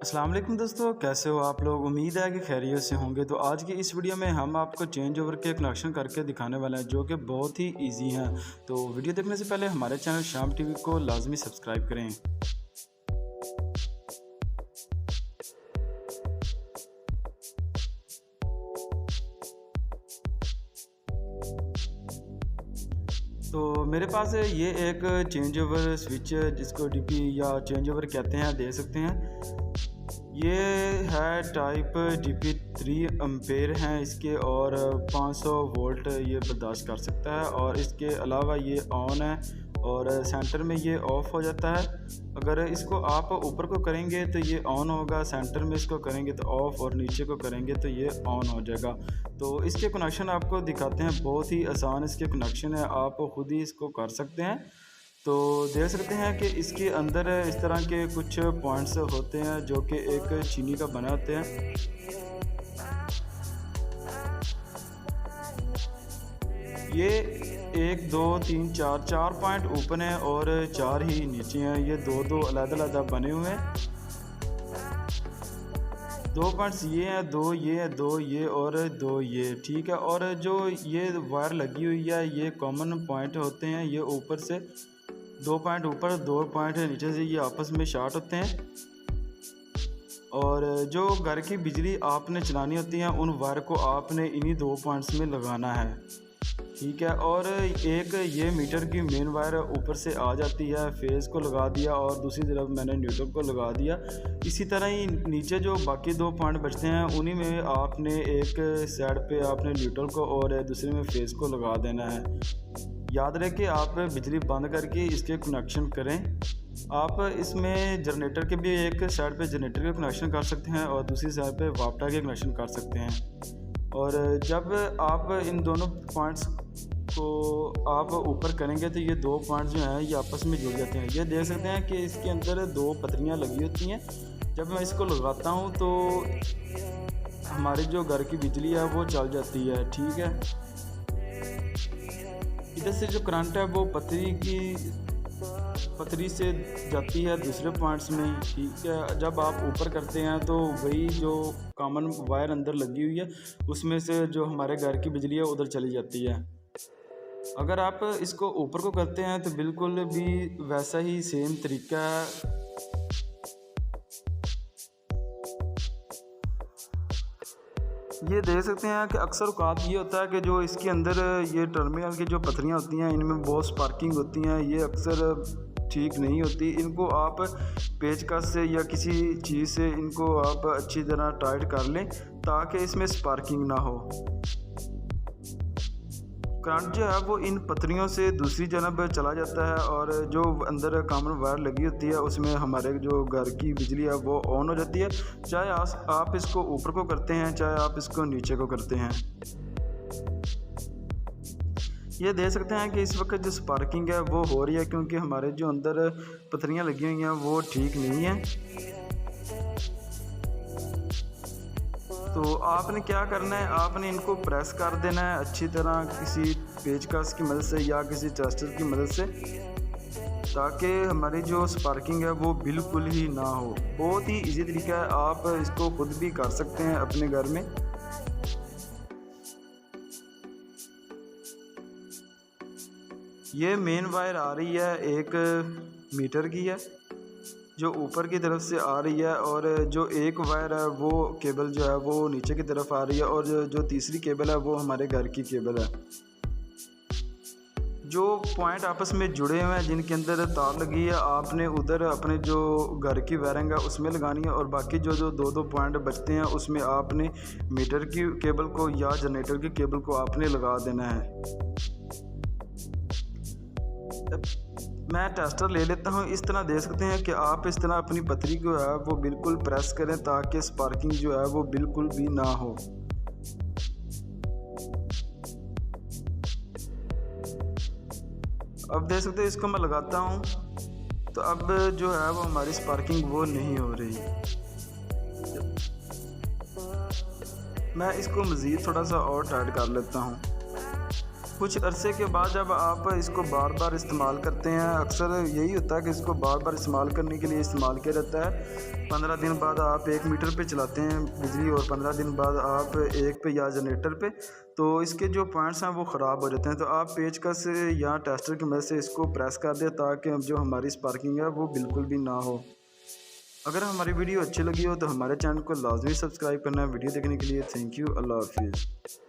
अस्सलाम वालेकुम दोस्तों, कैसे हो आप लोग। उम्मीद है कि खैरियत से होंगे। तो आज की इस वीडियो में हम आपको चेंज ओवर के कनेक्शन करके दिखाने वाले हैं जो कि बहुत ही इजी हैं। तो वीडियो देखने से पहले हमारे चैनल शाम टीवी को लाजमी सब्सक्राइब करें। तो मेरे पास ये एक चेंज ओवर स्विच जिसको डीपी या चेंज ओवर कहते हैं, दे सकते हैं। ये है टाइप डीपी 3 एम्पेयर हैं इसके, और 500 वोल्ट ये बर्दाश्त कर सकता है। और इसके अलावा ये ऑन है और सेंटर में ये ऑफ़ हो जाता है। अगर इसको आप ऊपर को करेंगे तो ये ऑन होगा, सेंटर में इसको करेंगे तो ऑफ़, और नीचे को करेंगे तो ये ऑन हो जाएगा। तो इसके कनेक्शन आपको दिखाते हैं, बहुत ही आसान इसके कनेक्शन है, आप ख़ुद ही इसको कर सकते हैं। तो देख सकते हैं कि इसके अंदर इस तरह के कुछ पॉइंट्स होते हैं जो कि एक चीनी का बना होते हैं। ये 1 2 3 4 पॉइंट ऊपर हैं और 4 ही नीचे हैं। ये दो अलग-अलग बने हुए हैं। 2 पॉइंट्स ये हैं, 2 ये हैं, 2 ये और 2 ये, ठीक है। और जो ये वायर लगी हुई है ये कॉमन पॉइंट होते हैं। ये ऊपर से 2 पॉइंट ऊपर, 2 पॉइंट नीचे से ये आपस में शॉर्ट होते हैं। और जो घर की बिजली आपने चलानी होती है उन वायर को आपने इन्हीं 2 पॉइंट्स में लगाना है, ठीक है। और एक ये मीटर की मेन वायर ऊपर से आ जाती है, फेज़ को लगा दिया और दूसरी तरफ मैंने न्यूट्रल को लगा दिया। इसी तरह ही नीचे जो बाकी 2 पॉइंट बचते हैं उन्हीं में आपने एक साइड पे आपने न्यूट्रल को और दूसरे में फेज़ को लगा देना है। याद रहे कि आप बिजली बंद करके इसके कनेक्शन करें। आप इसमें जनरेटर के भी एक साइड पे जनरेटर के कनेक्शन कर सकते हैं और दूसरी साइड पे वापटा के कनेक्शन कर सकते हैं। और जब आप इन दोनों पॉइंट्स को आप ऊपर करेंगे तो ये 2 पॉइंट्स जो हैं ये आपस में जुड़ जाते हैं। ये देख सकते हैं कि इसके अंदर 2 पतरियाँ लगी होती हैं। जब मैं इसको लगाता हूँ तो हमारी जो घर की बिजली है वो चल जाती है, ठीक है। इधर से जो करंट है वो पतरी से जाती है दूसरे पॉइंट्स में, ठीक है। जब आप ऊपर करते हैं तो वही जो कॉमन वायर अंदर लगी हुई है उसमें से जो हमारे घर की बिजली है उधर चली जाती है। अगर आप इसको ऊपर को करते हैं तो बिल्कुल भी वैसा ही सेम तरीका है। ये देख सकते हैं कि अक्सर औकात ये होता है कि जो इसके अंदर ये टर्मिनल की जो पथरियाँ होती हैं इनमें बहुत स्पार्किंग होती हैं। ये अक्सर ठीक नहीं होती। इनको आप पेचकस से या किसी चीज़ से इनको आप अच्छी तरह टाइट कर लें ताकि इसमें स्पार्किंग ना हो। करंट जो है वो इन पतरियों से दूसरी जानब चला जाता है और जो अंदर कॉमन वायर लगी होती है उसमें हमारे जो घर की बिजली है वो ऑन हो जाती है, चाहे आप इसको ऊपर को करते हैं चाहे आप इसको नीचे को करते हैं। ये देख सकते हैं कि इस वक्त जो स्पार्किंग है वो हो रही है क्योंकि हमारे जो अंदर पतरियाँ लगी हुई हैं वो ठीक नहीं हैं। तो आपने क्या करना है, आपने इनको प्रेस कर देना है अच्छी तरह किसी पेचकस की मदद से या किसी टेस्टर की मदद से, ताकि हमारी जो स्पार्किंग है वो बिल्कुल ही ना हो। बहुत ही इजी तरीका है, आप इसको खुद भी कर सकते हैं अपने घर में। ये मेन वायर आ रही है एक मीटर की है जो ऊपर की तरफ से आ रही है, और जो एक वायर है वो केबल जो है वो नीचे की तरफ आ रही है, और जो तीसरी केबल है वो हमारे घर की केबल है। जो पॉइंट आपस में जुड़े हुए हैं जिनके अंदर तार लगी है आपने उधर अपने जो घर की वायरिंग है उसमें लगानी है, और बाकी जो 2 पॉइंट बचते हैं उसमें आपने मीटर की केबल को या जनरेटर की केबल को आपने लगा देना है। मैं टेस्टर ले लेता हूँ। इस तरह देख सकते हैं कि आप इस तरह अपनी पतरी को है वो बिल्कुल प्रेस करें ताकि स्पार्किंग जो है वो बिल्कुल भी ना हो। अब देख सकते हैं इसको मैं लगाता हूँ तो अब जो है वो हमारी स्पार्किंग वो नहीं हो रही। मैं इसको मज़ीद थोड़ा सा और टाइट कर लेता हूँ। कुछ अरसे के बाद जब आप इसको बार बार इस्तेमाल करते हैं, अक्सर यही होता है कि इसको बार बार इस्तेमाल करने के लिए इस्तेमाल किया जाता है। 15 दिन बाद आप 1 मीटर पे चलाते हैं बिजली और 15 दिन बाद आप 1 पे या जनरेटर पे, तो इसके जो पॉइंट्स हैं वो ख़राब हो जाते हैं। तो आप पेचकस या टेस्टर की मदद से इसको प्रेस कर दें ताकि जो हमारी स्पार्किंग है वो बिल्कुल भी ना हो। अगर हमारी वीडियो अच्छी लगी हो तो हमारे चैनल को लाजमी सब्सक्राइब करना है। वीडियो देखने के लिए थैंक यू। अल्लाह हाफिज़।